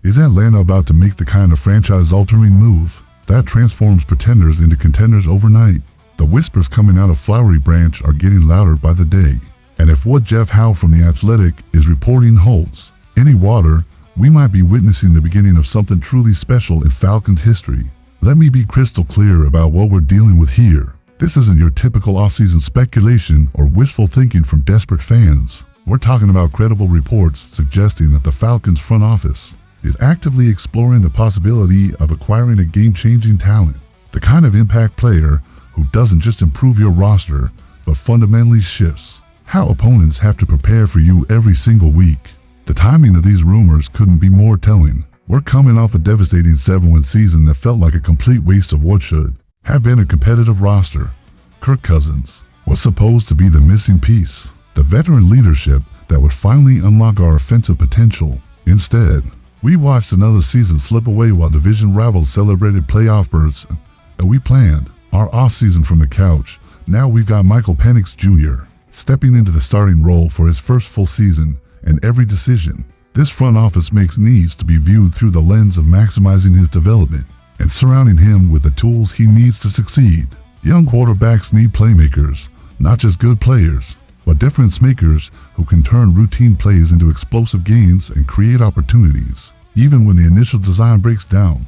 Is Atlanta about to make the kind of franchise-altering move that transforms pretenders into contenders overnight? The whispers coming out of Flowery Branch are getting louder by the day. And if what Jeff Howe from The Athletic is reporting holds any water, we might be witnessing the beginning of something truly special in Falcons history. Let me be crystal clear about what we're dealing with here. This isn't your typical offseason speculation or wishful thinking from desperate fans. We're talking about credible reports suggesting that the Falcons front office is actively exploring the possibility of acquiring a game-changing talent. The kind of impact player who doesn't just improve your roster, but fundamentally shifts how opponents have to prepare for you every single week. The timing of these rumors couldn't be more telling. We're coming off a devastating 7-win season that felt like a complete waste of what should have been a competitive roster. Kirk Cousins was supposed to be the missing piece, the veteran leadership that would finally unlock our offensive potential. Instead, we watched another season slip away while division rivals celebrated playoff berths, and we planned our offseason from the couch. Now we've got Michael Penix Jr. stepping into the starting role for his first full season, and every decision this front office makes needs to be viewed through the lens of maximizing his development and surrounding him with the tools he needs to succeed. Young quarterbacks need playmakers, not just good players, but difference makers who can turn routine plays into explosive gains and create opportunities, even when the initial design breaks down.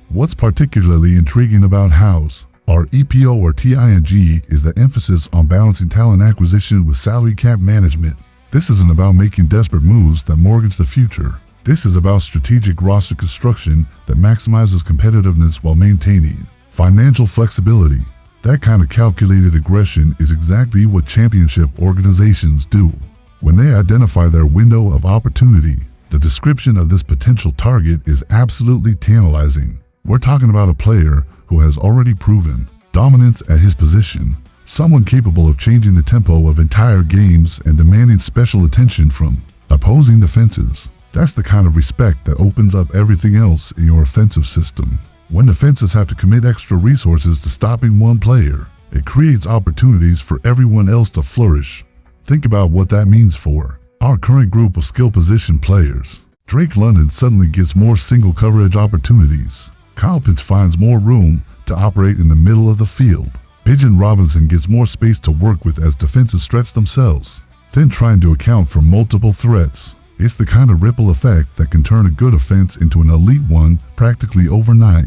What's particularly intriguing about Howe's our EPO or TING is the emphasis on balancing talent acquisition with salary cap management. This isn't about making desperate moves that mortgage the future. This is about strategic roster construction that maximizes competitiveness while maintaining financial flexibility. That kind of calculated aggression is exactly what championship organizations do. When they identify their window of opportunity, the description of this potential target is absolutely tantalizing. We're talking about a player who has already proven dominance at his position, someone capable of changing the tempo of entire games and demanding special attention from opposing defenses. That's the kind of respect that opens up everything else in your offensive system. When defenses have to commit extra resources to stopping one player, it creates opportunities for everyone else to flourish. Think about what that means for our current group of skill position players. Drake London suddenly gets more single coverage opportunities. Kyle Pitts finds more room to operate in the middle of the field. Pigeon Robinson gets more space to work with as defenses stretch themselves, then trying to account for multiple threats. It's the kind of ripple effect that can turn a good offense into an elite one practically overnight.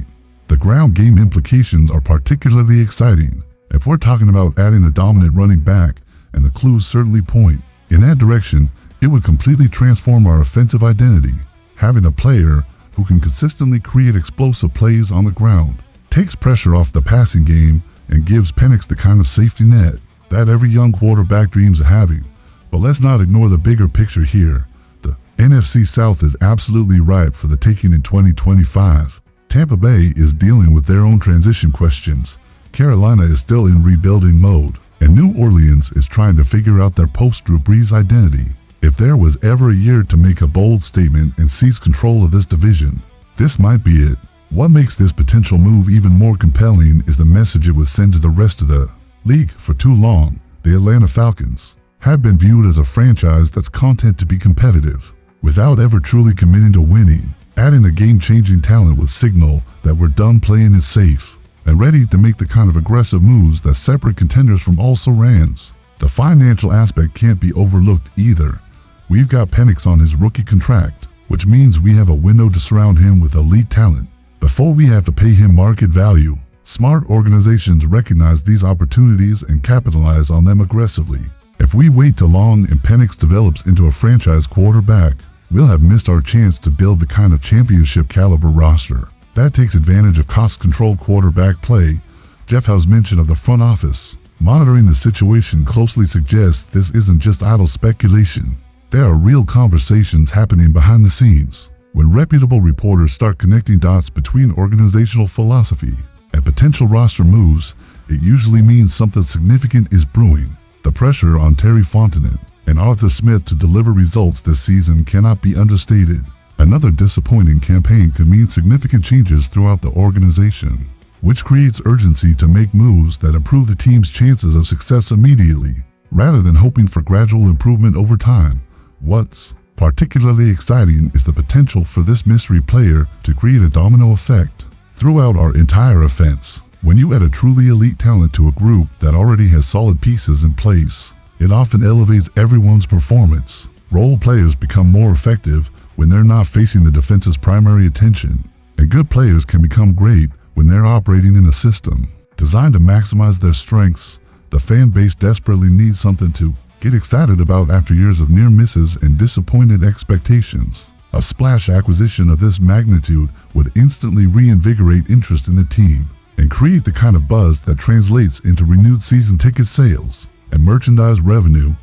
The ground game implications are particularly exciting. If we're talking about adding a dominant running back, and the clues certainly point in that direction, it would completely transform our offensive identity. Having a player who can consistently create explosive plays on the ground takes pressure off the passing game and gives Penix the kind of safety net that every young quarterback dreams of having. But let's not ignore the bigger picture here. The NFC South is absolutely ripe for the taking in 2025. Tampa Bay is dealing with their own transition questions. Carolina is still in rebuilding mode, and New Orleans is trying to figure out their post-Drew Brees identity. If there was ever a year to make a bold statement and seize control of this division, this might be it. What makes this potential move even more compelling is the message it would send to the rest of the league. For too long, the Atlanta Falcons have been viewed as a franchise that's content to be competitive, without ever truly committing to winning. Adding a game-changing talent would signal that we're done playing it safe and ready to make the kind of aggressive moves that separate contenders from also-rans. The financial aspect can't be overlooked either. We've got Penix on his rookie contract, which means we have a window to surround him with elite talent before we have to pay him market value. Smart organizations recognize these opportunities and capitalize on them aggressively. If we wait too long and Penix develops into a franchise quarterback, we'll have missed our chance to build the kind of championship caliber roster that takes advantage of cost-controlled quarterback play. Jeff Howe's mention of the front office monitoring the situation closely suggests this isn't just idle speculation. There are real conversations happening behind the scenes. When reputable reporters start connecting dots between organizational philosophy and potential roster moves, it usually means something significant is brewing. The pressure on Terry Fontenot and Arthur Smith to deliver results this season cannot be understated. Another disappointing campaign could mean significant changes throughout the organization, which creates urgency to make moves that improve the team's chances of success immediately, rather than hoping for gradual improvement over time. What's Particularly exciting is the potential for this mystery player to create a domino effect throughout our entire offense. When you add a truly elite talent to a group that already has solid pieces in place, it often elevates everyone's performance. Role players become more effective when they're not facing the defense's primary attention, and good players can become great when they're operating in a system designed to maximize their strengths. The fan base desperately needs something to get excited about after years of near misses and disappointed expectations. A splash acquisition of this magnitude would instantly reinvigorate interest in the team and create the kind of buzz that translates into renewed season ticket sales and merchandise revenue.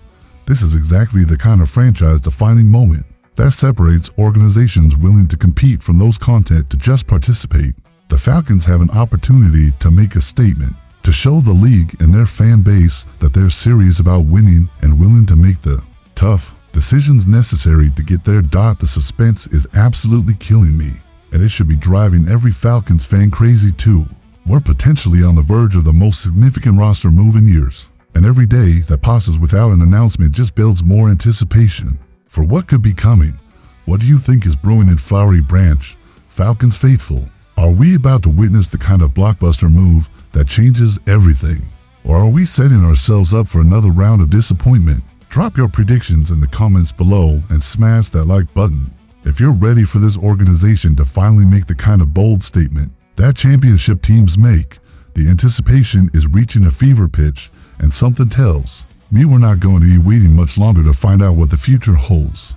This is exactly the kind of franchise-defining moment that separates organizations willing to compete from those content to just participate. The Falcons have an opportunity to make a statement, to show the league and their fan base that they're serious about winning and willing to make the tough decisions necessary to get there. The suspense is absolutely killing me, and it should be driving every Falcons fan crazy too. We're potentially on the verge of the most significant roster move in years, and every day that passes without an announcement just builds more anticipation for what could be coming. What do you think is brewing in Flowery Branch, Falcons faithful? Are we about to witness the kind of blockbuster move that changes everything? Or are we setting ourselves up for another round of disappointment? Drop your predictions in the comments below and smash that like button if you're ready for this organization to finally make the kind of bold statement that championship teams make. The anticipation is reaching a fever pitch, and something tells me we're not going to be waiting much longer to find out what the future holds.